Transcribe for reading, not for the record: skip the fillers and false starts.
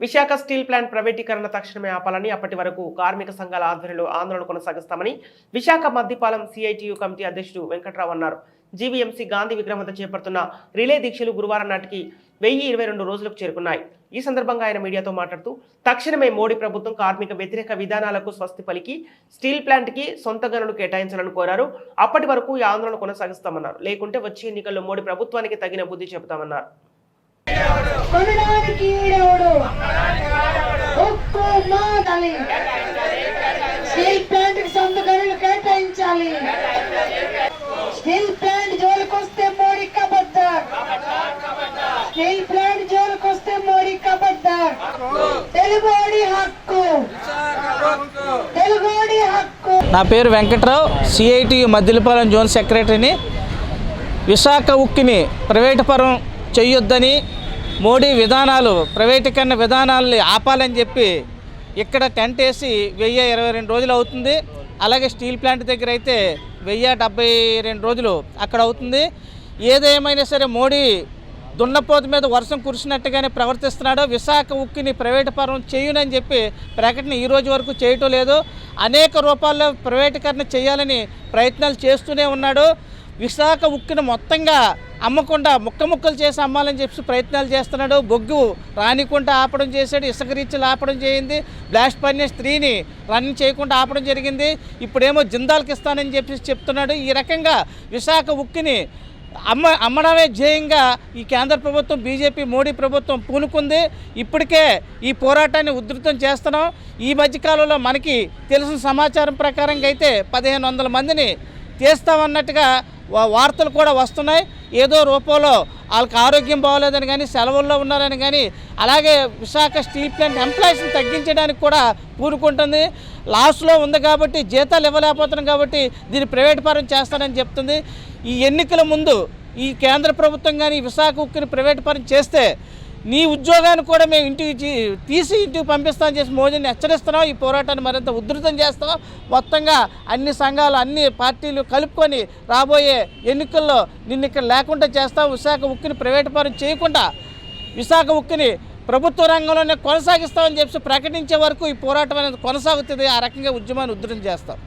Visakha steel plant ప్రైవేటీకరణ తక్షణమే ఆపాలని అప్పటి వరకు కార్మిక సంఘాల ఆధ్వర్యంలో ఆందోళన కొనసాగిస్తామని విశాఖ మద్దిపాలెం సిఐటియు కమిటీ అధ్యక్షుడు వెంకట్రావు అన్నారు. జీవీఎంసీ గాంధీ విగ్రహం వద్ద చేపడుతున్న రిలే దీక్షలు గురువారం నాటికి 1022 రోజులకు చేరుకున్నాయి. ఈ సందర్భంగా ఆయన మీడియాతో మాట్లాడుతూ తక్షణమే మోడీ ప్రభుత్వం కార్మిక వ్యతిరేక విధానాలకు స్వస్తి పలికి స్టీల్ ప్లాంట్ కి సొంత గనులు కేటాయించాలని కోరారు. అప్పటి వరకు ఈ ఆందోళన కొనసాగిస్తామన్నారు. లేకుంటే వచ్చే ఎన్నికల్లో మోడీ ప్రభుత్వానికి తగిన బుద్ధి చెబుతామన్నారు. స్టీల్ ప్లాంట్ కి సొంత గనులు కేటాయించాలి. స్టీల్ ప్లాంట్ జోలికొస్తే మోడీ కబద్దార్. స్టీల్ ప్లాంట్ జోలికొస్తే మోడీ కబద్దార్. తెలుగోడి హక్కు, తెలుగోడి హక్కు. నా పేరు వెంకట్రావు, సిఐటియు మద్దిపాలెం జోన్ సెక్రటరీని. విశాఖ ఉక్కిని ప్రైవేటు పరం చేయొద్దని, మోడీ విధానాలు ప్రైవేటీకరణ విధానాలని ఆపాలని చెప్పి ఇక్కడ టెంట్ వేసి 1022 రోజులు అవుతుంది. అలాగే స్టీల్ ప్లాంట్ దగ్గర అయితే 1072 రోజులు అక్కడ అవుతుంది. ఏదేమైనా సరే మోడీ దున్నపోతు మీద వర్షం కురిసినట్టుగానే ప్రవర్తిస్తున్నాడు. విశాఖ ఉక్కిని ప్రైవేటు పరం చేయునని చెప్పి ప్రకటన ఈ రోజు వరకు చేయటం లేదు. అనేక రూపాల్లో ప్రైవేటీకరణ చేయాలని ప్రయత్నాలు చేస్తూనే ఉన్నాడు. విశాఖ ఉక్కిని మొత్తంగా అమ్మకుండా ముక్కలు చేసి అమ్మాలని చెప్పి ప్రయత్నాలు చేస్తున్నాడు. బొగ్గు రానికుండా ఆపడం చేశాడు, ఇసుక రీచ్లు ఆపడం చేయింది, బ్లాస్ట్ ఫర్నేస్ 3ని రన్ చేయకుండా ఆపడం జరిగింది. ఇప్పుడేమో జిందాల్కి ఇస్తానని చెప్పి చెప్తున్నాడు. ఈ రకంగా విశాఖ ఉక్కిని అమ్మడమే ధ్యేయంగా ఈ కేంద్ర ప్రభుత్వం, బీజేపీ మోడీ ప్రభుత్వం పూనుకుంది. ఇప్పటికే ఈ పోరాటాన్ని ఉధృతం చేస్తున్నాం. ఈ మధ్యకాలంలో మనకి తెలిసిన సమాచారం ప్రకారంగా అయితే 1500 మందిని తీస్తామన్నట్టుగా వార్తలు కూడా వస్తున్నాయి. ఏదో రూపంలో వాళ్ళకి ఆరోగ్యం బాగోలేదని కానీ, సెలవుల్లో ఉన్నారని కానీ, అలాగే విశాఖ స్టీల్ ప్లాంట్ ఎంప్లాయీస్ని తగ్గించడానికి కూడా పూనుకుంటుంది. లాస్ట్లో ఉంది కాబట్టి, జీతాలు ఇవ్వలేకపోతున్నాం కాబట్టి దీన్ని ప్రైవేట్ పరం చేస్తానని చెప్తుంది. ఈ ఎన్నికల ముందు ఈ కేంద్ర ప్రభుత్వం కానీ విశాఖ ఉక్కిని ప్రైవేట్ పరం చేస్తే నీ ఉద్యోగాన్ని కూడా మేము ఇంటికి పంపిస్తామని చేసి మోదీని హెచ్చరిస్తున్నాం. ఈ పోరాటాన్ని మరింత ఉధృతం చేస్తాం. మొత్తంగా అన్ని సంఘాలు, అన్ని పార్టీలు కలుపుకొని రాబోయే ఎన్నికల్లో నిన్ను ఇక్కడ లేకుండా చేస్తాం. విశాఖ ఉక్కిని ప్రైవేట్ పరం చేయకుండా విశాఖ ఉక్కిని ప్రభుత్వ రంగంలోనే కొనసాగిస్తామని చెప్పి ప్రకటించే వరకు ఈ పోరాటం అనేది కొనసాగుతుంది. ఆ రకంగా ఉద్యమాన్ని ఉధృతం చేస్తాం.